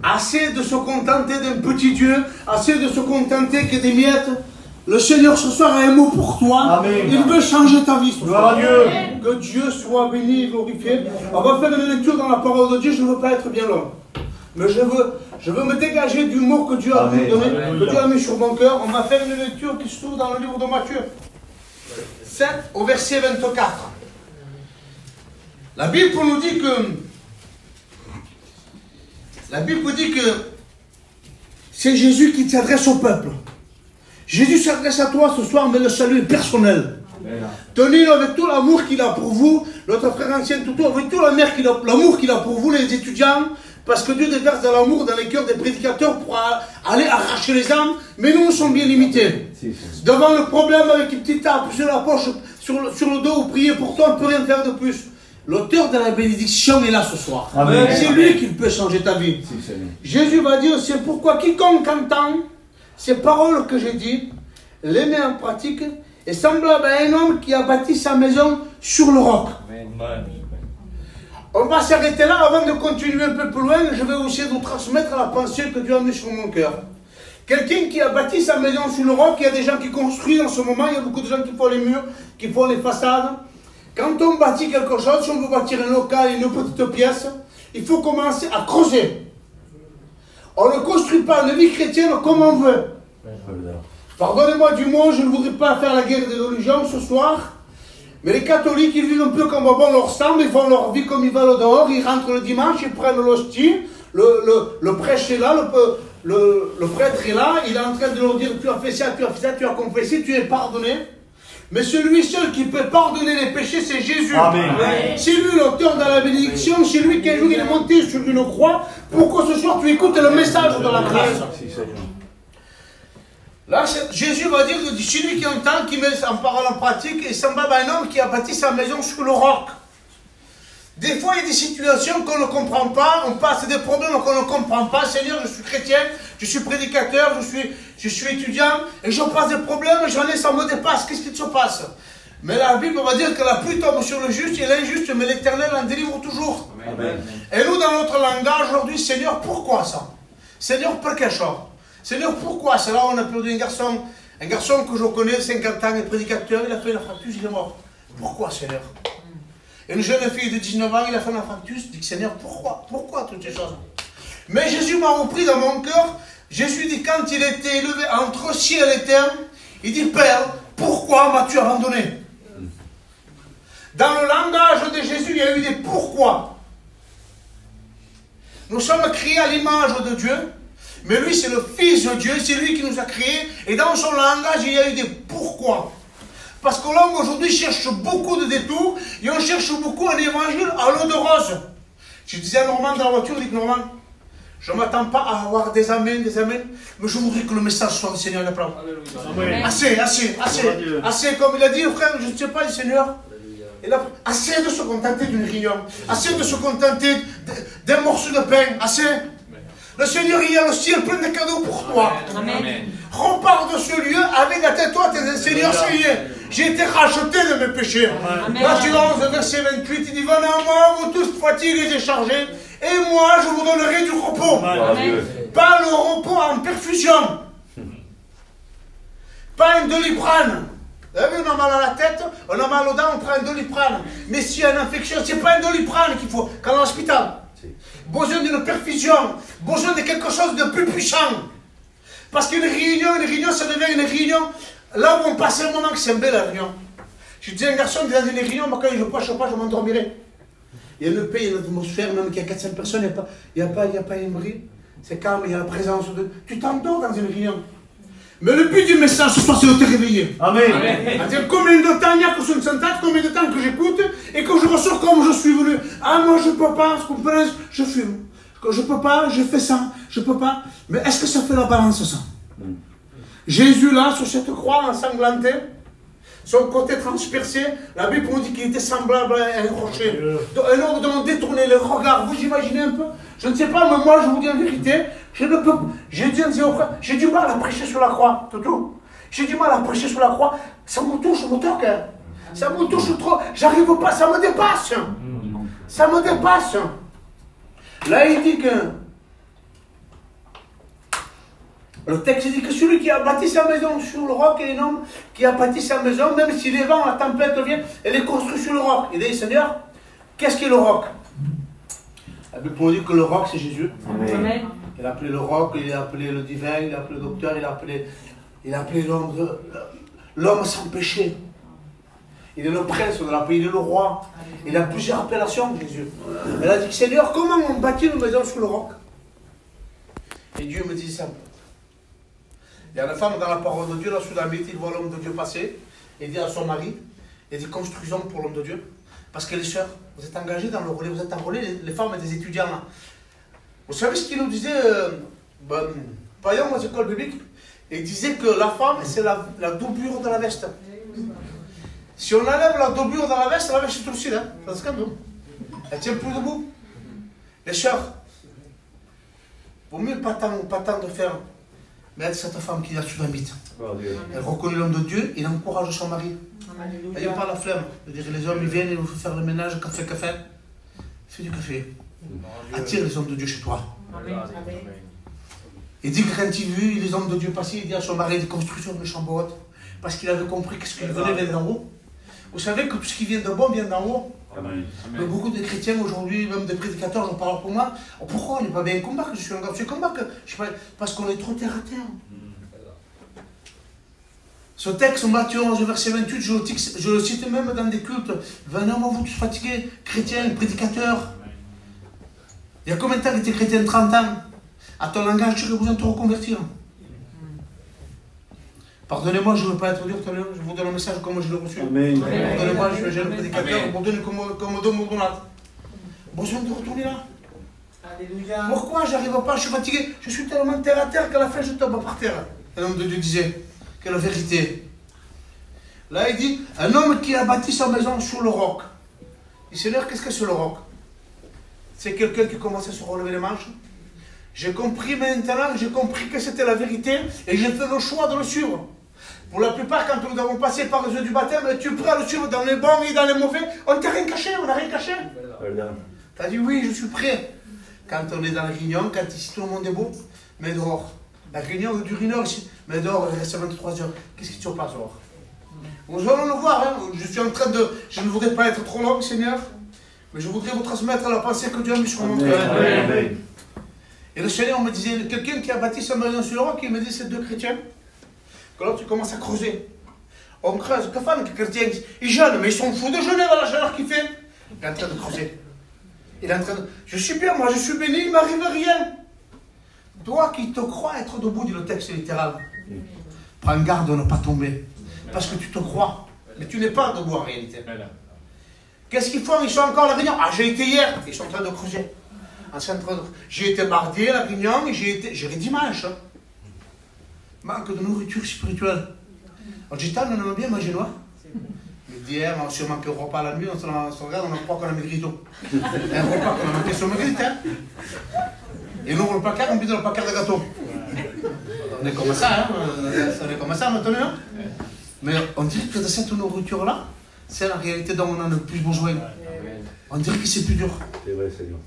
Assez de se contenter d'un petit Dieu, assez de se contenter que des miettes. Le Seigneur ce soir a un mot pour toi. Amen. Il veut changer ta vie ce soir. Gloire à Dieu. Que Dieu soit béni et glorifié. On va faire une lecture dans la parole de Dieu. Je ne veux pas être bien long. Mais je veux me dégager du mot que Dieu a donné, que Dieu a mis sur mon cœur. On va faire une lecture qui se trouve dans le livre de Matthieu 7 au verset 24. La Bible nous dit que c'est Jésus qui s'adresse au peuple. Jésus s'adresse à toi ce soir, mais le salut est personnel. Tenez-le avec tout l'amour qu'il a pour vous, notre frère ancien Toutou, avec tout l'amour qu'il a pour vous, les étudiants, parce que Dieu déverse de l'amour dans les cœurs des prédicateurs pour aller arracher les âmes, mais nous sommes bien limités. Devant le problème avec une petite tape sur la poche, sur le dos, ou prier pour toi, on ne peut rien faire de plus. L'auteur de la bénédiction est là ce soir. C'est lui qui peut changer ta vie. Jésus va dire, c'est pourquoi quiconque entend ces paroles que j'ai dites, les met en pratique, est semblable à un homme qui a bâti sa maison sur le roc. On va s'arrêter là avant de continuer un peu plus loin. Je vais aussi vous transmettre la pensée que Dieu a mise sur mon cœur. Quelqu'un qui a bâti sa maison sur le roc, il y a des gens qui construisent en ce moment, il y a beaucoup de gens qui font les murs, qui font les façades. Quand on bâtit quelque chose, si on veut bâtir un local, une petite pièce, il faut commencer à creuser. On ne construit pas une vie chrétienne comme on veut. Pardonnez-moi du mot, je ne voudrais pas faire la guerre des religions ce soir, mais les catholiques, ils vivent un peu comme bon leur semble, ils font leur vie comme ils veulent dehors, ils rentrent le dimanche, ils prennent l'hostie, le prêche est là, le prêtre est là, il est en train de leur dire, tu as fait ça, tu as fait ça, tu as confessé, tu es pardonné. Mais celui seul qui peut pardonner les péchés, c'est Jésus. C'est lui l'auteur de la bénédiction, c'est lui qui un jour il est monté sur une croix pour que ce soir tu écoutes le message de la grâce. Là, Jésus va dire que c'est lui qui entend, qui met en parole en pratique, et semblable à un homme qui a bâti sa maison sur le roc. Des fois, il y a des situations qu'on ne comprend pas, on passe des problèmes qu'on ne comprend pas. Seigneur, je suis chrétien, je suis prédicateur, je suis étudiant, et je passe des problèmes, j'en ai, ça me dépasse. Qu'est-ce qui se passe? Mais la Bible va dire que la pluie tombe sur le juste et l'injuste, mais l'Éternel en délivre toujours. Amen. Et nous, dans notre langage aujourd'hui, Seigneur, pourquoi ça? Seigneur, pour quelle chose? Seigneur, pourquoi? C'est là où on a perdu un garçon que je connais, 50 ans, et prédicateur, il a fait la fracture, il est mort. Pourquoi, Seigneur? Et une jeune fille de 19 ans, il a fait la fracture, il dit, Seigneur, pourquoi? Pourquoi toutes ces choses? Mais Jésus m'a repris dans mon cœur. Jésus dit, quand il était élevé entre ciel et terre, il dit, Père, pourquoi m'as-tu abandonné? Dans le langage de Jésus, il y a eu des pourquoi. Nous sommes créés à l'image de Dieu, mais lui, c'est le Fils de Dieu, c'est lui qui nous a créés, et dans son langage, il y a eu des pourquoi. Parce que l'homme aujourd'hui cherche beaucoup de détours, et on cherche beaucoup un évangile à l'eau de rose. Je disais à Normand dans la voiture, je dis, Normand, je ne m'attends pas à avoir des amens, mais je voudrais que le message soit du Seigneur de plan. Assez, comme il a dit, frère, je ne sais pas, le Seigneur. Assez de se contenter d'une réunion, assez de se contenter d'un morceau de pain, assez. Le Seigneur, il y a le ciel plein de cadeaux pour toi. Amen. Repars de ce lieu avec la tête haute et dis, Seigneur, ça y est, j'ai été racheté de mes péchés. Matthieu 11, verset 28, il dit, venez à moi, vous tous fatigués et déchargés, et moi, je vous donnerai du repos. Amen. Pas le repos en perfusion. Pas un Doliprane. Vous avez vu, on a mal à la tête, on a mal aux dents, on prend un Doliprane. Mais s'il y a une infection, ce n'est pas un Doliprane qu'il faut, quand on est à l'hôpital. Besoin d'une perfusion, besoin de quelque chose de plus puissant. Parce qu'une réunion, ça devient une réunion, là où on passe un moment que c'est un bel la réunion. Je disais à un garçon, dans une réunion, quand je ne prêche pas, je m'endormirai. Il y a une paix, il y a une atmosphère, même qu'il y a 400 personnes, il n'y a pas un bruit. C'est calme, il y a la présence de... Tu t'endors dans une réunion. Mais le but du message ce soir, c'est de te réveiller. Amen. C'est-à-dire combien de temps il y a que je me sente, combien de temps que j'écoute et que je ressors comme je suis venu. Ah, moi je ne peux pas, vous comprenez, je fume. Je ne peux pas, je fais ça, je ne peux pas. Mais est-ce que ça fait la balance, ça? Jésus, là, sur cette croix ensanglantée, son côté transpercé, la Bible nous dit qu'il était semblable à un rocher. Un homme dont on détournait le regard. Vous imaginez un peu? Je ne sais pas, mais moi, je vous dis en vérité, je ne peux pas. J'ai du mal à prêcher sur la croix, tout. J'ai du mal à prêcher sur la croix. Ça me touche, me toque. Ça me touche trop. J'arrive pas, ça me dépasse. Ça me dépasse. Là, il dit que Le texte dit que celui qui a bâti sa maison sur le roc est un homme qui a bâti sa maison, même si les vents, la tempête viennent, elle est construite sur le roc. Il dit, Seigneur, qu'est-ce qu'est le roc? La Bible nous dit que le roc, c'est Jésus. Amen. Il a appelé le roc, il a appelé le divin, il a appelé le docteur, il a appelé l'homme sans péché. Il est le prince de la paix, il est le roi. Il a plusieurs appellations, Jésus. Elle a dit, Seigneur, comment on bâtit une maison sur le roc? Et Dieu me dit simple. Il y a une femme dans la parole de Dieu, là, sous la mythe, il voit l'homme de Dieu passer. Il dit à son mari, il dit, construisons pour l'homme de Dieu. Parce que les sœurs, vous êtes engagés dans le relais, vous êtes enrôlés, les femmes et des étudiants là. Vous savez ce qu'il nous disait, Payan, aux écoles bibliques? Il disait que la femme, c'est la doublure de la veste. Si on enlève la doublure dans la veste est aussi là. C'est un scandale. Elle tient plus debout. Les sœurs, vaut mieux pas tant de faire. Mais elle, cette femme qui est sous la mythe. Elle reconnaît l'homme de Dieu, il encourage son mari. Elle n'a pas la flemme. Les hommes, ils viennent, ils nous font faire le ménage, café. Fais du café. Attire les hommes de Dieu chez toi. Il dit que quand il vit les hommes de Dieu passer, il dit à son mari de construction de chambre haute. Parce qu'il avait compris que ce qui venait d'en haut. Vous savez que tout ce qui vient de bon vient d'en haut. Mais beaucoup de chrétiens aujourd'hui, même des prédicateurs, j'en parle pour moi. Pourquoi on n'est pas bien combat que je suis un garçon combat parce qu'on est trop terre à terre. Ce texte, Matthieu 11, verset 28, je le cite même dans des cultes. Venez, vous tous fatigués, chrétiens, prédicateurs. Il y a combien de temps que tu es chrétien? 30 ans. À ton langage, tu aurais besoin de te reconvertir. Pardonnez-moi, je ne veux pas être dur, je vous donne un message comme je l'ai reçu. Pardonnez-moi, je suis un jeune prédicateur, vous me donnez comme deux mourdonnades. Besoin de retourner là. Alléluia. Pourquoi j'arrive pas, je suis fatigué, je suis tellement terre à terre qu'à la fin je tombe par terre. Un homme de Dieu disait, quelle vérité. Là il dit, un homme qui a bâti sa maison sur le roc. Il dit, Seigneur, qu'est-ce que c'est le roc? C'est quelqu'un qui commence à se relever les manches. J'ai compris maintenant, j'ai compris que c'était la vérité et j'ai fait le choix de le suivre. Pour la plupart, quand nous avons passé par les yeux du baptême, tu es prêt à le suivre dans les bons et dans les mauvais. On ne t'a rien caché, on n'a rien caché. Tu as dit oui, je suis prêt. Quand on est dans la réunion, quand ici tout le monde est beau, mais dehors. La réunion dure 1 heure ici, mais dehors, il reste 23 heures. Qu'est-ce qui se passe dehors? Nous allons le voir, hein. Je suis en train de... Je ne voudrais pas être trop long, Seigneur, mais je voudrais vous transmettre la pensée que Dieu a mis sur mon cœur. Et le Seigneur me disait, quelqu'un qui a bâti sa maison sur le roc, il me dit, c'est 2 chrétiens. Que là, tu commences à creuser. On creuse, que font les chrétiens? Ils jeûnent, mais ils sont fous de jeûner dans la chaleur qu'il fait. Il est en train de creuser. Il est en train de... Je suis bien, moi je suis béni, il ne m'arrive rien. Toi qui te crois être debout, dit le texte littéral, prends garde de ne pas tomber. Parce que tu te crois, mais tu n'es pas debout en réalité. Qu'est-ce qu'ils font? Ils sont encore à la réunion. Ah, j'ai été hier. Ils sont en train de creuser. J'ai été mardi à la réunion et j'irai dimanche. Manque de nourriture spirituelle. En gitan, on aime bien manger noir. Mais d'hier, on se manque au repas la nuit, on se regarde, on croit qu'on a maigri tout. Un repas qu'on a manqué sur maigri, hein. Et nous, on ouvre le placard, on vide le placard de gâteau. On est comme ça, hein. On est comme ça maintenant. Hein? Mais on dirait que de cette nourriture-là, c'est la réalité dont on a le plus besoin. On dirait que c'est plus dur. C'est vrai, Seigneur.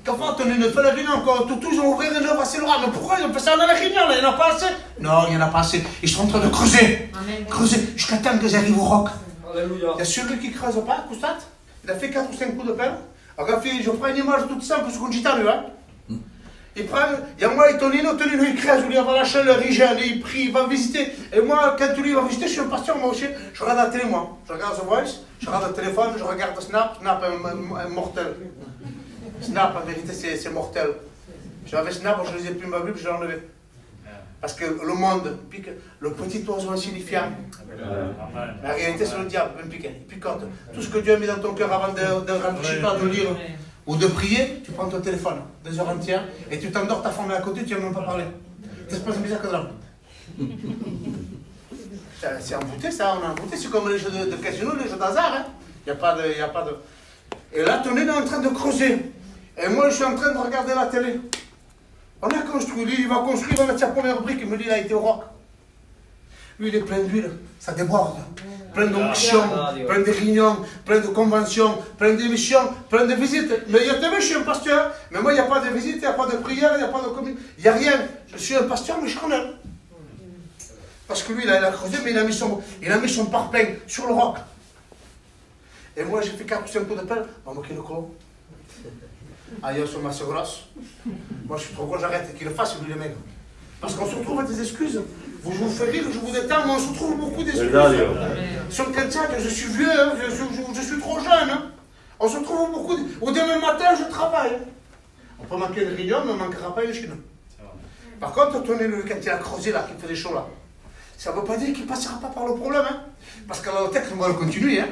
Quand on est une fois réunion, quand ils ont ouvert une œuvre assez loin, mais pourquoi ils ont fait ça dans la réunion? Là, il n'y en a pas assez. Non, il n'y en a pas assez. Ils sont en train de creuser. Creuser jusqu'à temps qu'ils arrivent au roc. Alléluia. Il y a celui qui ne creuse pas, constate. Il a fait 4 ou 5 coups de pelle. Alors, je prends une image toute simple, ce qu'on dit à lui. Hein. Il prend, il y a moi et Tonino, il creuse, il va la chaleur, il gèle, il prie, il va visiter. Et moi, quand lui va visiter, je suis un pasteur, moi aussi, je regarde la télé, moi. Je regarde The Voice, je regarde le téléphone, je regarde Snap, un mortel. Snap, en vérité, c'est mortel. J'avais Snap, je ne lisais plus ma Bible, je l'ai enlevé. Parce que le monde pique, le petit oiseau insignifiant. La réalité, c'est le diable, il picote. Tout ce que Dieu a mis dans ton cœur avant de rentrer, de lire ou de prier, tu prends ton téléphone, 2 heures entières, et tu t'endors, ta femme est à côté, tu n'as même pas parlé. Ça se passe bizarre que là. C'est embouté, ça, on a embouté. C'est comme les jeux de casino, les jeux d'hasard. Hein. Il n'y a pas de. Et là, ton est en train de creuser. Et moi, je suis en train de regarder la télé. On a construit, lui, il va construire, il va mettre sa première brique, il me dit, il a été au roc. Lui, il est plein d'huile, ça déborde. Plein d'onction, plein de réunions, plein de conventions, plein d'émissions, plein de visites. Mais il y a je suis un pasteur, mais moi, il n'y a pas de visite, il n'y a pas de prière, il n'y a pas de communion, il n'y a rien. Je suis un pasteur, mais je connais. Parce que lui, il a creusé, mais il a mis son parpaing sur le roc. Et moi, j'ai fait 4 ou 5 coups de pelle, on m'a moqué le con. Aïe, sur ma soeur grosse. Moi, je suis trop gros, j'arrête qu'il le fasse, lui, les mecs. Parce qu'on se retrouve à des excuses. Vous vous faites rire, je vous détends, mais on se trouve beaucoup d'excuses. Sur quelqu'un que je suis vieux, hein, je suis trop jeune. Hein. On se trouve beaucoup. Au demain matin, je travaille. On peut manquer une réunion, mais on ne manquera pas une chine. Par contre, tenez-le quand il a creusé là, qu'il fait des choses là. Ça ne veut pas dire qu'il ne passera pas par le problème. Hein. Parce qu'à la tête, on va le continuer. Hein.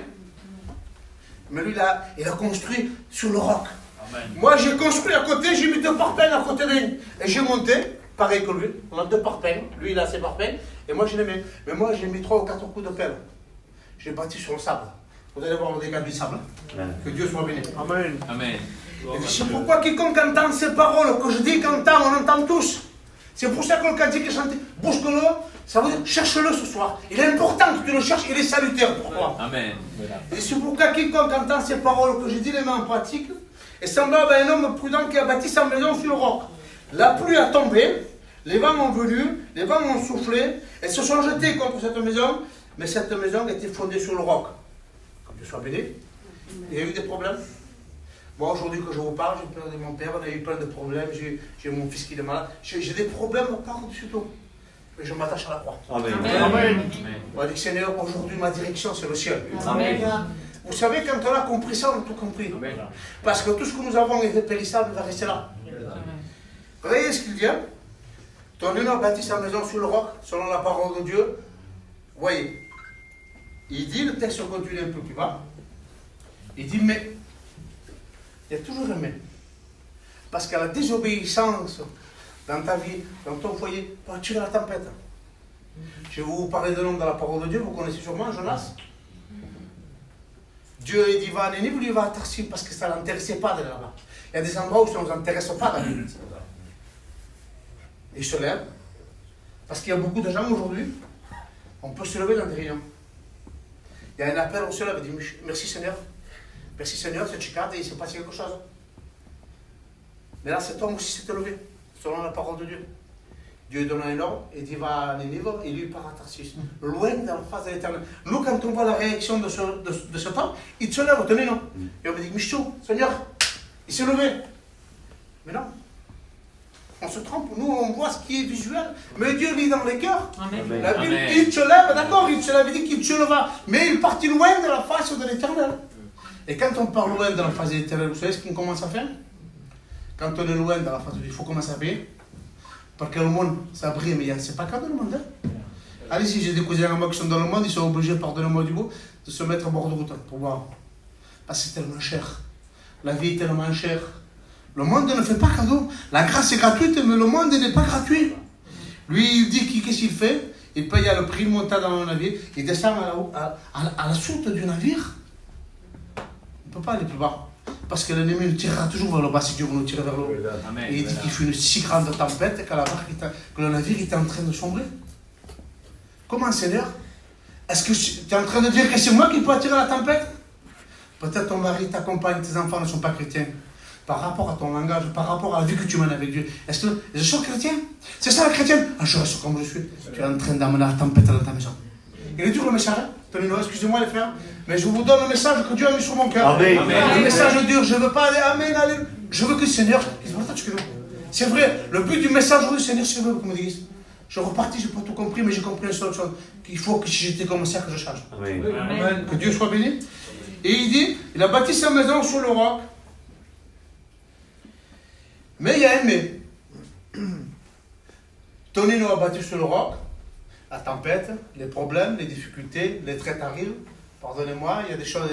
Mais lui, il a construit sur le roc. Amen. Moi, j'ai construit à côté, j'ai mis 2 parpaings à côté d'une. Et j'ai monté, pareil que lui. On a 2 parpaings. Lui, il a ses parpaings. Et moi, je les mets. Mais moi, j'ai mis 3 ou 4 coups de pelle. J'ai bâti sur le sable. Vous allez voir le dégât du sable. Amen. Que Dieu soit béni. Amen. Amen. C'est pourquoi quiconque entend ces paroles que je dis qu'entend, on entend tous. C'est pour ça que le cantique est chanté. Bouge-le, ça veut dire cherche-le ce soir. Il est important que tu le cherches, il est salutaire pour toi. Amen. Et c'est pourquoi quiconque entend ces paroles que je dis les met en pratique est semblable à un homme prudent qui a bâti sa maison sur le roc. La pluie a tombé, les vents ont venu, les vents ont soufflé, elles se sont jetées contre cette maison, mais cette maison était fondée sur le roc. Que Dieu soit béni. Il y a eu des problèmes. Moi, aujourd'hui que je vous parle, j'ai perdu mon père, on a eu plein de problèmes, j'ai mon fils qui est malade, j'ai des problèmes par-dessus tout. Mais je m'attache à la croix. Amen. Amen. On va dire, Seigneur, aujourd'hui ma direction c'est le ciel. Amen. Vous savez, quand on a compris ça, on a tout compris. Amen. Parce que tout ce que nous avons est périssable va rester là. Amen. Voyez ce qu'il dit. Ton homme a bâti sa maison sur le roc, selon la parole de Dieu. Voyez, il dit, le texte continue un peu plus bas, il dit, mais il y a toujours un mais. Parce qu'à la désobéissance dans ta vie, dans ton foyer, peut attirer la tempête. Je vais vous parler d'un homme dans la parole de Dieu, vous connaissez sûrement Jonas. Dieu il dit va à Nénive, lui il va à Tarsis parce que ça ne l'intéressait pas d'aller là-bas. Il y a des endroits où ça ne nous intéresse pas d'aller. Et il se lève, parce qu'il y a beaucoup de gens aujourd'hui, on peut se lever dans des réunions. Il y a un appel, on se lève et dit merci Seigneur, c'est Chicard et il s'est passé quelque chose. Mais là cet homme aussi s'est levé, selon la parole de Dieu. Dieu lui donne un ordre et dit va à Nénive et lui part à Tarsis, loin dans la face de l'éternel. Nous, quand on voit la réaction de cet homme, il se lève, tenez non. Et on me dit Michou, Seigneur, il s'est levé. Mais non. On se trompe, nous on voit ce qui est visuel, mais Dieu lit dans les cœurs. Amen. La Bible, Amen. Il se lève, d'accord, il se lève, il dit qu'il se leva, mais il partit loin de la face de l'éternel. Et quand on part loin de la face de l'éternel, vous savez ce qu'on commence à faire? Quand on est loin de la face de l'éternel, il faut commencer à payer. Parce que le monde, ça brille, mais c'est pas comme le monde. Hein? Allez-y, j'ai des cousins à moi qui sont dans le monde, ils sont obligés, pardonnez-moi du mot, de se mettre à bord de route pour boire. Parce que c'est tellement cher. La vie est tellement chère. Le monde ne fait pas cadeau. La grâce est gratuite, mais le monde n'est pas gratuit. Lui, il dit qu'est-ce qu'il fait? Il paye le prix de monter dans le navire, il descend à la soute du navire. Il ne peut pas aller plus bas. Parce que l'ennemi nous tirera toujours vers le bas si Dieu veut nous tirer vers le haut. Et il dit qu'il fait une si grande tempête que le navire était en train de sombrer. Comment, Seigneur? Est-ce que tu es en train de dire que c'est moi qui peux attirer la tempête? Peut-être ton mari, ta compagne, tes enfants ne sont pas chrétiens. Par rapport à ton langage, par rapport à la vie que tu mènes avec Dieu. Est-ce que je suis chrétien? C'est ça la chrétienne? Ah, je reste comme je suis. Tu es en train d'amener la tempête dans ta maison. Il est dur le message, hein? Tenez-nous, excusez-moi les frères, mais je vous donne le message que Dieu a mis sur mon cœur. Amen. Le message dur, je ne veux pas aller, Amen, allez. Je veux que le Seigneur, c'est vrai, le but du message aujourd'hui, Seigneur, c'est vrai, comme on dit. Je repartis, je n'ai pas tout compris, mais j'ai compris une seule chose, qu'il faut que si j'étais comme ça, que je change. Amen. Amen. Que Dieu soit béni. Et il dit, il a bâti sa maison sur le roc. Mais il y a un mais. Tonino a bâti sur le roc. La tempête, les problèmes, les difficultés, les traites arrivent. Pardonnez-moi, il y a des choses,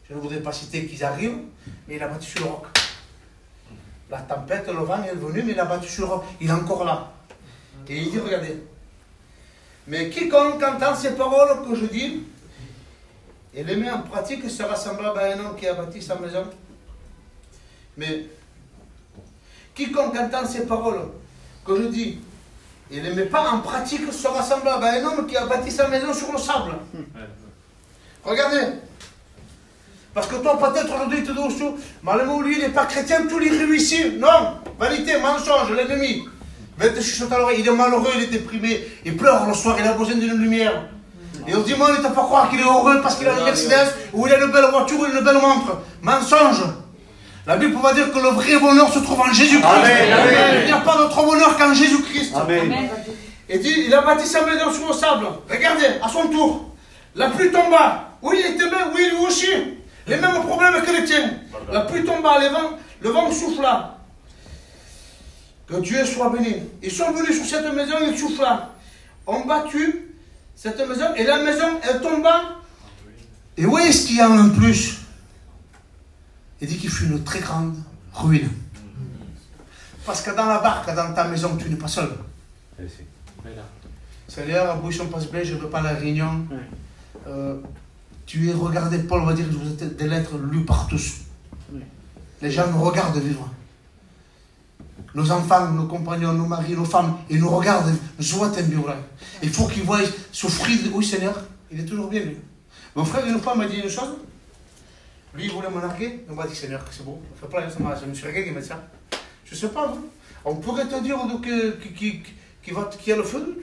je ne voudrais pas citer qu'ils arrivent, mais il a bâti sur le roc. La tempête, le vent est venu, mais il a bâti sur le roc. Il est encore là. Et il dit, regardez. Mais quiconque entend ces paroles que je dis, et les met en pratique, sera semblable à un homme qui a bâti sa maison. Mais quiconque entend ces paroles que je dis, Il ne met pas en pratique ce rassemblement. Un homme qui a bâti sa maison sur le sable. Regardez. Parce que toi, peut-être aujourd'hui, tu te dis, malheureusement, lui, il n'est pas chrétien, tout lui réussit. Non, vanité, mensonge, l'ennemi. Il est malheureux, il est déprimé, il pleure le soir, il a besoin d'une lumière. Et on dit, moi, il ne t'a pas croire qu'il est heureux parce qu'il a une Mercedes, ou il a une belle voiture, ou une belle montre. Mensonge. La Bible va dire que le vrai bonheur se trouve en Jésus-Christ. Il n'y a pas d'autre bonheur qu'en Jésus-Christ. Et dit, il a bâti sa maison sur le sable. Regardez, à son tour, la pluie tomba. Oui, il était bien, oui, lui aussi. Les mêmes problèmes que les tiens. La pluie tomba, le vent souffla. Que Dieu soit béni. Ils sont venus sur cette maison, il souffla. On battu cette maison, et la maison, elle tomba. Et où est-ce qu'il y a un plus? Il dit qu'il fut une très grande ruine. Parce que dans la barque, dans ta maison, tu n'es pas seul. Seigneur, à Bouchon Passe-Blé, je ne veux pas la réunion. Tu es regardé, Paul va dire que vous êtes des lettres lues par tous. Les gens nous regardent vivre. Nos enfants, nos compagnons, nos maris, nos femmes, ils nous regardent, nous voient un bureau. Il faut qu'ils voient souffrir. Oui, Seigneur, il est toujours bien, lui. Mon frère, une fois, m'a dit une chose. Lui, il voulait me larguer. Il m'a dit, Seigneur, que c'est beau. Ça fait plaisir, je me suis regardé, il m'a dit ça. Je ne sais pas, vous. On pourrait te dire qu'il y a le feu,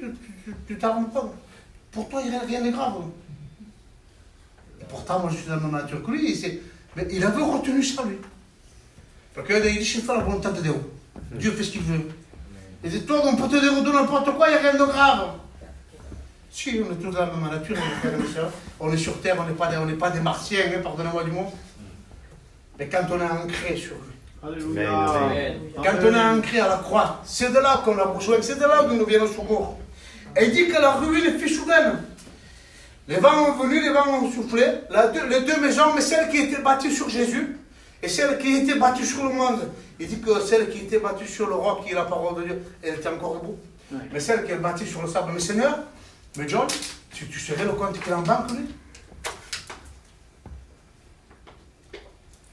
tu t'arranges pas. Pour toi, il n'y a rien de grave. Et pourtant, moi, je suis dans la même nature que lui. Mais il avait retenu ça, lui. Parce qu'il dit, je fais la volonté de Dieu. Dieu fait ce qu'il veut. Il dit, toi, on peut te dire de n'importe quoi, il n'y a rien de grave. Si, on est tous dans la même nature, on est sur terre, on n'est pas des martiens, hein, pardonnez-moi du mot. Mais quand on est ancré sur lui, Alléluia. Quand on est ancré à la croix, c'est de là qu'on a besoin, c'est de là d'où nous vient le secours. Et il dit que la ruine fut soudaine. Les vents ont venu, les vents ont soufflé, les deux maisons, mais celle qui était bâtie sur Jésus et celle qui était bâtie sur le monde. Il dit que celle qui était bâtie sur le roc, qui est la parole de Dieu, elle était encore debout. Ouais. Mais celle qui est bâtie sur le sable, mais Seigneur, mais John, tu serais le compte qu'il en banque, lui?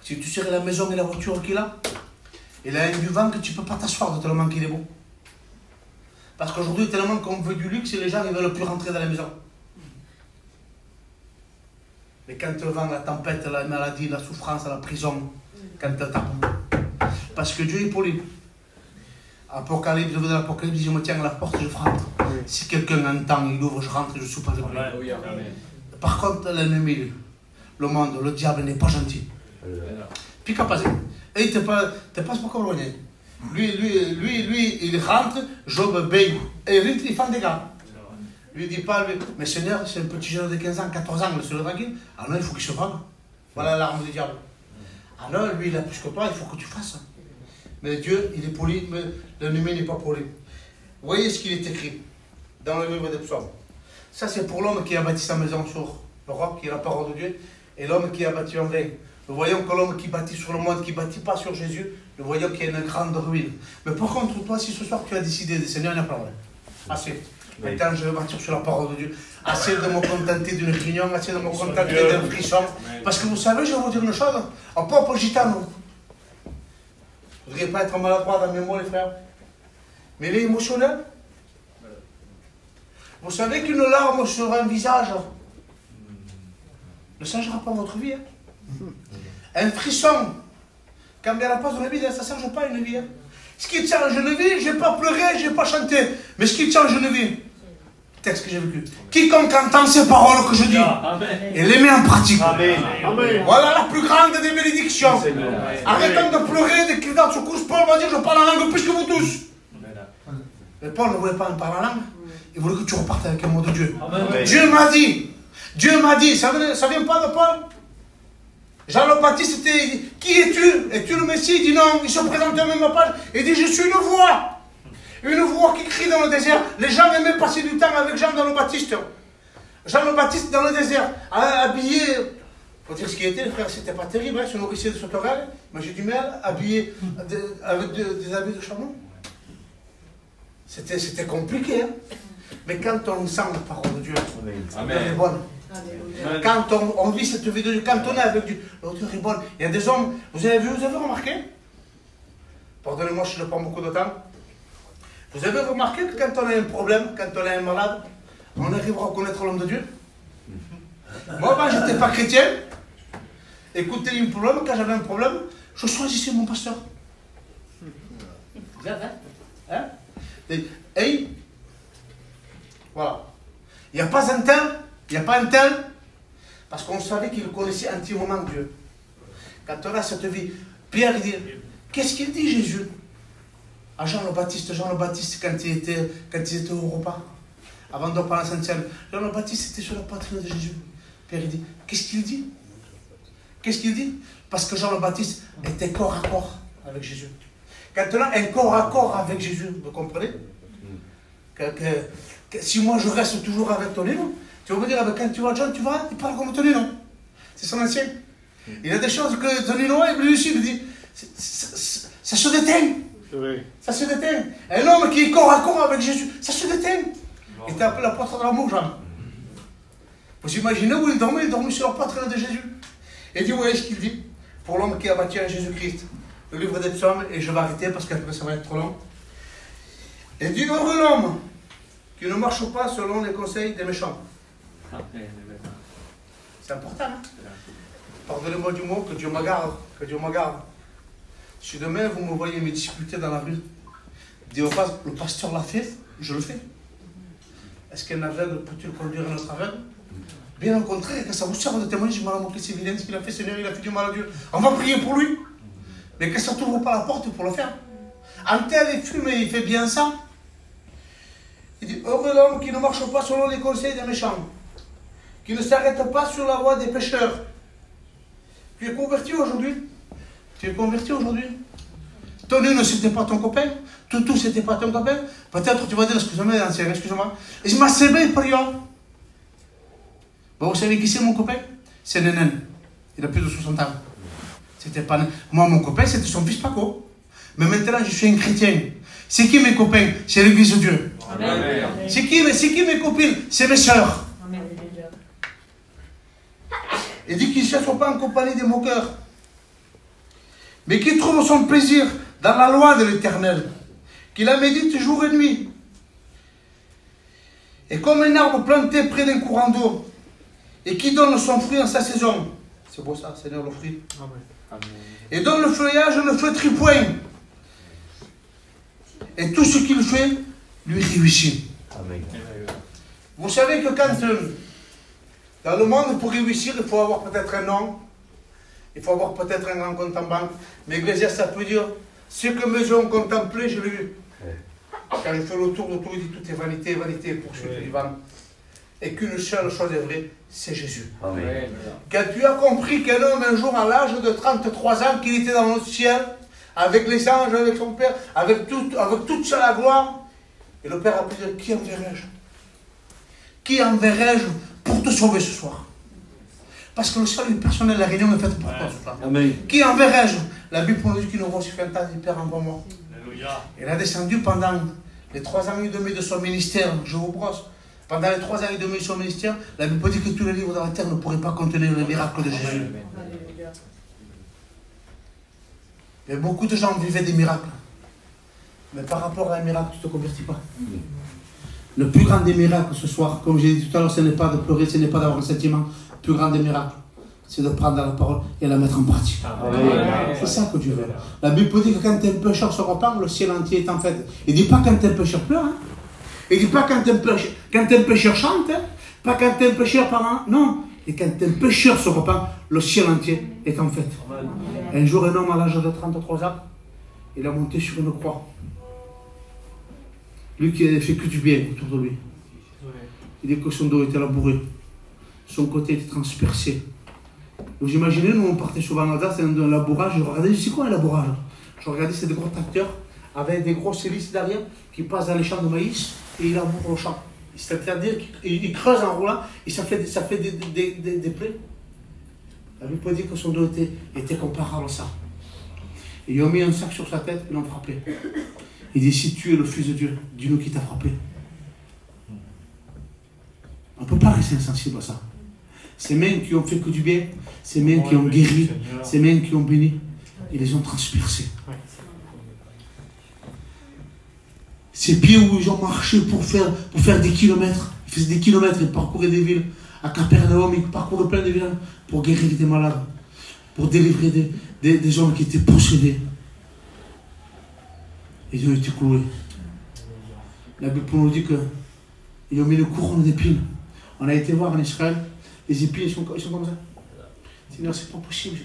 Si tu serais la maison et la voiture qu'il a, il a un du vent que tu ne peux pas t'asseoir de tellement qu'il est beau. Parce qu'aujourd'hui, tellement qu'on veut du luxe et les gens ne veulent plus rentrer dans la maison. Mais quand le vent, la tempête, la maladie, la souffrance, la prison, quand tu tape. Parce que Dieu est poli. Apocalypse, je veux de l'Apocalypse, je me tiens à la porte, je frappe. Oui. Si quelqu'un entend, il ouvre, je rentre et je soupe avec lui. Oui, par contre, l'ennemi, le monde, le diable n'est pas gentil. Puis qu'à passer. Et il te passe beaucoup loin. Lui, il rentre, Job obéit. Et il fait des gars. Lui dit pas, lui, mais Seigneur, c'est un petit jeune de 15 ans, 14 ans, le le tranquille. Ah non, il faut qu'il se rende. Voilà l'arme du diable. Ah non, lui, il a plus que toi, il faut que tu fasses. Mais Dieu, il est poli, mais l'ennemi n'est pas poli. Vous voyez ce qu'il est écrit dans le livre des psaumes. Ça, c'est pour l'homme qui a bâti sa maison sur le roc, qui est la parole de Dieu, et l'homme qui a bâti en vain. Nous voyons que l'homme qui bâtit sur le monde, qui ne bâtit pas sur Jésus, nous voyons qu'il y a une grande ruine. Mais par contre, toi, si ce soir tu as décidé de Seigneur, il n'y a pas de problème. Assez. Maintenant, je vais bâtir sur la parole de Dieu. Assez de me contenter d'une réunion, assez de me contenter d'un frisson. Parce que vous savez, je vais vous dire une chose, un peuple gitano. Je ne voudrais pas être maladroit dans mes mots, les frères. Mais il est émotionnel. Vous savez qu'une larme sur un visage ne changera pas votre vie. Hein? Un frisson, quand il y a la pause de la vie, ça ne change pas une vie. Hein? Ce qui change une vie, je n'ai pas pleuré, je n'ai pas chanté. Mais ce qui change une vie, texte que j'ai vécu. Quiconque entend ces paroles que je dis et les met en pratique. Amen. Amen. Voilà la plus grande des bénédictions. Arrêtons de pleurer, de crier dans ce cours. Paul va dire, je parle en langue plus que vous tous. Mais Paul ne voulait pas en parler en langue. Il voulait que tu repartes avec un mot de Dieu. Amen. Dieu m'a dit, ça ne vient pas de Paul. Jean le Baptiste était, qui es-tu? Es-tu le Messie? Il dit non, il se présente à la même page. Il dit, je suis une voix. Une voix qui crie dans le désert. Les gens aimaient passer du temps avec Jean le Baptiste. Jean le Baptiste dans le désert, habillé, il faut dire ce qu'il était, les frères, c'était pas terrible, hein, se nourrissait de sauterelles, mais j'ai du mal, habillé avec des habits de chameau. C'était compliqué, hein. Mais quand on sent la parole de Dieu, elle est bonne. Amen. Quand on vit cette vie de Dieu, quand on est avec Dieu, l'auteur est bonne. Il y a des hommes, vous avez remarqué? Pardonnez-moi, je ne prends beaucoup de temps. Vous avez remarqué que quand on a un problème, quand on a un malade, on arrive à reconnaître l'homme de Dieu? Moi, avant, je n'étais pas chrétien. Écoutez, un problème, quand j'avais un problème, je choisissais mon pasteur. Hein? Et voilà. Il n'y a pas un tel, parce qu'on savait qu'il connaissait intimement Dieu. Quand on a cette vie, Pierre dit, qu'est-ce qu'il dit Jésus à Jean le Baptiste, quand il était au repas, avant de prendre la Sainte Seine, Jean le Baptiste était sur la poitrine de Jésus. Pierre dit, qu'est-ce qu'il dit? Qu'est-ce qu'il dit? Parce que Jean le Baptiste était corps à corps avec Jésus. Quand on a un corps à corps avec Jésus, vous comprenez? Si moi je reste toujours avec ton nom, tu vas me dire, quand tu vois John, tu vois, il parle comme ton nom. C'est son ancien. Il y a des choses que ton nom, lui aussi, il dit, ça se déteint. Oui. Ça se déteint. Un homme qui est corps à corps avec Jésus, ça se déteint. Il était appelé l'apôtre de l'amour, Jean. Vous imaginez où il dormait sur la poitrine de Jésus. Et dit, vous voyez ce qu'il dit pour l'homme qui a battu à Jésus-Christ. Le livre des psaumes, et je vais arrêter parce qu'après ça va être trop long. Il dit, heureux l'homme qui ne marche pas selon les conseils des méchants. C'est important, hein? Pardonnez-moi du mot, que Dieu me garde, que Dieu me garde. Si demain vous me voyez me disputer dans la rue, dites pas, le pasteur l'a fait, je le fais. Est-ce qu'un aveugle peut-il conduire un autre aveugle? Bien au contraire, que ça vous sert de témoigner, je m'en ai montré, c'est évident ce qu'il a fait, Seigneur, il a fait du mal à Dieu. On va prier pour lui. Mais que ça ne t'ouvre pas la porte pour le faire. En tel et fume, il fait bien ça. Il dit, heureux l'homme qui ne marche pas selon les conseils des méchants, qui ne s'arrête pas sur la voie des pécheurs. Tu es converti aujourd'hui? Tu es converti aujourd'hui? Ton ne c'était pas ton copain? Tout c'était pas ton copain? Peut-être tu vas dire, excuse-moi, ancien, excuse-moi. Et je m'en sais bien, prions. Bon, vous savez qui c'est mon copain? C'est Nénen. Il a plus de 60 ans. C'était pas... Moi, mon copain, c'était son fils Paco. Mais maintenant, je suis un chrétien. C'est qui mes copains? C'est l'église de Dieu. C'est qui mes copines? C'est mes sœurs. Amen. Il dit qu'il ne cherche pas en compagnie des moqueurs, mais qu'il trouve son plaisir dans la loi de l'Éternel, qu'il la médite jour et nuit. Et comme un arbre planté près d'un courant d'eau, et qui donne son fruit en sa saison. C'est beau ça, Seigneur, le fruit. Amen. Et dont le feuillage ne flétrit point. Et tout ce qu'il fait lui réussit. Amen. Vous savez que quand dans le monde, pour réussir, il faut avoir peut-être un nom, il faut avoir peut-être un grand compte en banque, mais Ecclésiaste, ça peut dire, ce que mes yeux ont contemplé, je l'ai vu. Quand il fait le tour de tout, il dit tout est vanité, vanité pour ceux qui vivent. Et qu'une seule chose est vraie, c'est Jésus. Amen. Quand tu as compris qu'un homme, un jour, à l'âge de 33 ans, qu'il était dans le ciel, avec les anges, avec son Père, avec toute sa gloire, et le Père a pu dire, qui enverrai-je? Qui enverrai-je pour te sauver ce soir? Parce que le salut personnel, la réunion est faite pour toi ce soir. Amen. Qui enverrai-je? La Bible nous dit qu'il nous reçut un temps du Père envoie-moi. Il a descendu pendant les 3 ans et demi de son ministère, je vous brosse. Pendant les 3 ans et demi de son ministère, la Bible dit que tous les livres dans la terre ne pourraient pas contenir les miracles de Jésus. Et beaucoup de gens vivaient des miracles. Mais par rapport à un miracle, tu ne te convertis pas. Le plus grand des miracles ce soir, comme j'ai dit tout à l'heure, ce n'est pas de pleurer, ce n'est pas d'avoir un sentiment. Le plus grand des miracles, c'est de prendre la parole et la mettre en pratique. C'est ça que Dieu veut. La Bible dit que quand un pécheur se repent, le ciel entier est en fête. Il ne dit pas quand un pécheur pleure. Hein. Il ne dit pas quand un pécheur chante. Hein. Pas quand un pécheur parle. Non. Et quand un pécheur se repent, le ciel entier est en fête. Un jour, un homme à l'âge de 33 ans, il a monté sur une croix. Lui qui n'avait fait que du bien autour de lui. Il dit que son dos était labouré. Son côté était transpercé. Vous imaginez, nous on partait souvent en Alsace, c'est un labourage. Je regardais, c'est quoi un labourage? Je regardais, c'est des gros tracteurs avec des grosses hélices derrière qui passent dans les champs de maïs et ils labourent le champ. C'est-à-dire qu'ils creusent en roulant et ça fait des plaies. La Bible dit que son dos était comparable à ça. Et ils ont mis un sac sur sa tête et l'ont frappé. Il dit, si tu es le Fils de Dieu, dis-nous qui t'a frappé. On ne peut pas rester insensible à ça. Ces mains qui ont fait que du bien, ces mains qui ont guéri, ces mains qui ont béni, ils les ont transpercés. Ces pieds où ils ont marché pour faire des kilomètres. Ils faisaient des kilomètres, ils parcouraient des villes. À Capernaum, ils parcouraient plein de villes pour guérir des malades, pour délivrer des gens qui étaient possédés. Ils ont été cloués. La Bible nous dit qu'ils ont mis une couronne d'épines. On a été voir en Israël, les épines, ils sont comme ça. Seigneur, c'est pas possible.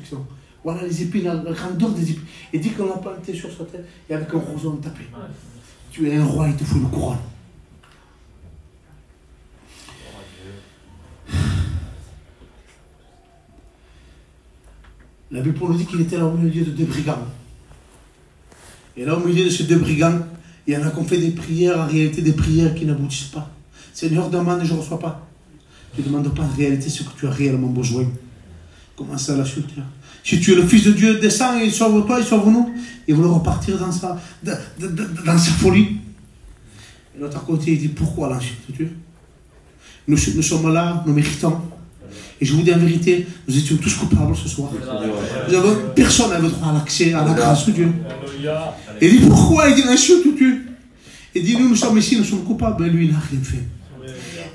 Voilà les épines, la grandeur des épines. Et dit qu'on l'a planté sur sa tête et avec un roseau on tapé. Tu es un roi, il te faut une couronne. La Bible nous dit qu'il était là au milieu de deux brigands. Et là, au milieu de ces deux brigands, il y en a qui ont fait des prières, en réalité des prières qui n'aboutissent pas. Seigneur, demande et je ne reçois pas. Tu ne demandes pas en réalité ce que tu as réellement besoin. Commence à l'insulter. Si tu es le Fils de Dieu, descends et sauve-toi et sauve-nous. Il veut repartir dans sa folie. Et l'autre côté, il dit, pourquoi l'insultes-tu? Nous sommes là, nous méritons. Et je vous dis en vérité, nous étions tous coupables ce soir. Personne n'avait droit à l'accès, à la grâce de Dieu. Et il dit, pourquoi? Il dit, l'insultes-tu? Il dit, nous sommes ici, nous sommes coupables. Mais lui, il n'a rien fait.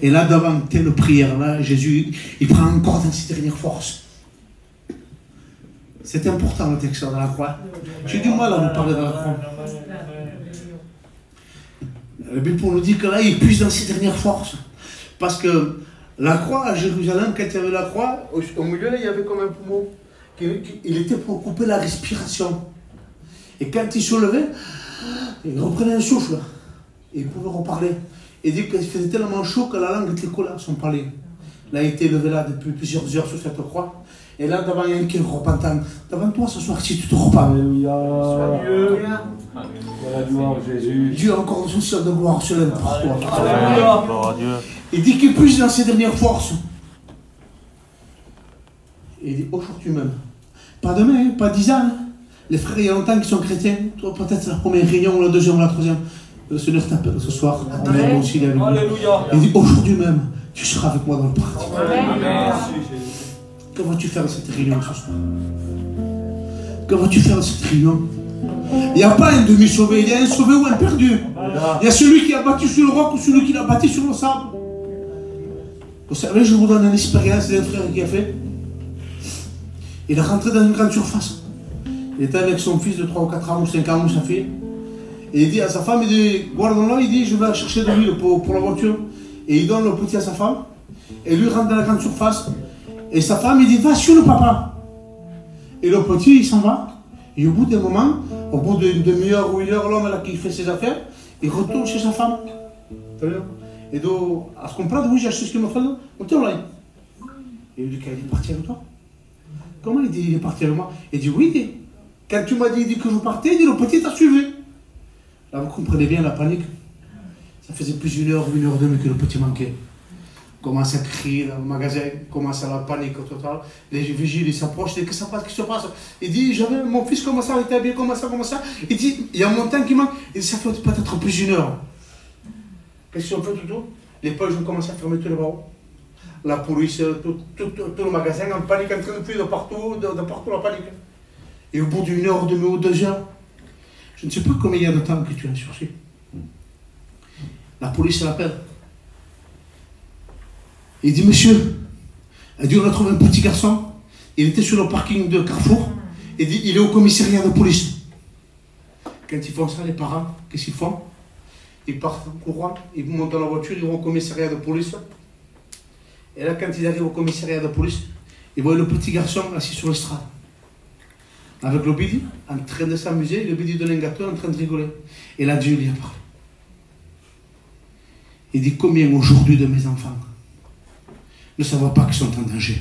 Et là, devant telle prière, là, Jésus, il prend encore dans ses dernières forces. C'est important le texte de la croix. J'ai du mal à vous parler de la croix. La Bible nous dit que là, il puise dans ses dernières forces. Parce que la croix à Jérusalem, quand il y avait la croix, au milieu, là, il y avait comme un poumon. Il était pour couper la respiration. Et quand il se levait, il reprenait un souffle. Et il pouvait reparler. Il dit qu'il faisait tellement chaud que la langue était collée à son palais. Il a été levé là depuis plusieurs heures sur cette croix. Et là, devant il y a un qui est repentant. Devant toi ce soir, si tu te repens. Alléluia. Gloire à Jésus. Dieu a encore un ciel de gloire se lève pour toi. Alléluia. Gloire à Dieu. Il dit qu'il puise dans ses dernières forces. Et il dit aujourd'hui même. Pas demain, pas 10 ans. Les frères, il y a longtemps qu'ils sont chrétiens. Toi, peut-être la première réunion, ou la deuxième, ou la troisième. Le Seigneur t'appelle ce soir. Amen. Aussi, alléluia. Il dit aujourd'hui même, tu seras avec moi dans le paradis. Amen. Que vas-tu faire de cette réunion ce soir? Que vas-tu faire de cette réunion? Il n'y a pas un demi-sauvé, il y a un sauvé ou un perdu. Il y a celui qui a bâti sur le roc ou celui qui l'a bâti sur le sable. Vous savez, je vous donne une expérience d'un frère qui a fait. Il est rentré dans une grande surface. Il était avec son fils de 3 ou 4 ans ou 5 ans ou sa fille. Et il dit à sa femme, il dit, guardons-le, il dit, je vais chercher de l'huile pour la voiture. Et il donne le petit à sa femme. Et lui rentre dans la grande surface. Et sa femme, il dit, va sur le papa. Et le petit, il s'en va. Et au bout d'un moment, au bout d'une demi-heure ou une heure, l'homme là qui fait ses affaires, il retourne chez sa femme. Et donc, à ce qu'on parle, oui, j'ai acheté ce qu'il me fait, on te l'a. Et il dit, il est parti avec toi. Comment il dit, il est parti avec moi? Il dit, oui, il dit, quand tu m'as dit que je partais, il dit, le petit t'a suivi. Là, vous comprenez bien la panique. Ça faisait plus d'une heure et demie que le petit manquait. Commence à crier dans le magasin, commence à la panique au total. Les vigiles, ils s'approchent, ils disent, qu'est-ce qui se passe? Il dit, j'avais mon fils comme ça, il était habillé comme ça. Il dit, il y a mon temps qui manque. Il dit, ça fait peut-être plus d'une heure. Qu'est-ce qu'ils ont fait tout? Les poches ont commencé à fermer tous les barreaux. La police, tout le magasin en panique, en train de fuir de partout la panique. Et au bout d'une heure, demie ou 2 heures, je ne sais pas combien il y a de temps que tu as cherché. La police l'appelle. Il dit, monsieur, elle dit, on a trouvé un petit garçon. Il était sur le parking de Carrefour. Il dit, il est au commissariat de police. Quand ils font ça, les parents, qu'est-ce qu'ils font? Ils partent en courant, ils montent dans la voiture, ils vont au commissariat de police. Et là, quand ils arrivent au commissariat de police, ils voient le petit garçon assis sur l'estrade. Avec le bidi, en train de s'amuser, le bidi donne un gâteau, en train de rigoler. Et là, Dieu lui a parlé. Il dit, combien aujourd'hui de mes enfants ne savent pas qu'ils sont en danger?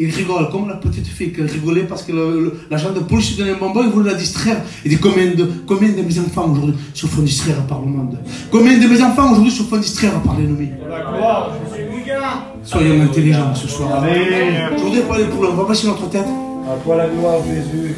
Il rigole, comme la petite fille qui rigolait parce que l'agent de police lui donnait un bonbon, il voulait la distraire. Il dit, combien de mes enfants aujourd'hui se font distraire par le monde? Combien de mes enfants aujourd'hui se font distraire par l'ennemi? Soyons intelligents ce soir. Amen. Je voudrais parler pour l'homme, on va passer notre tête. À toi la gloire, Jésus.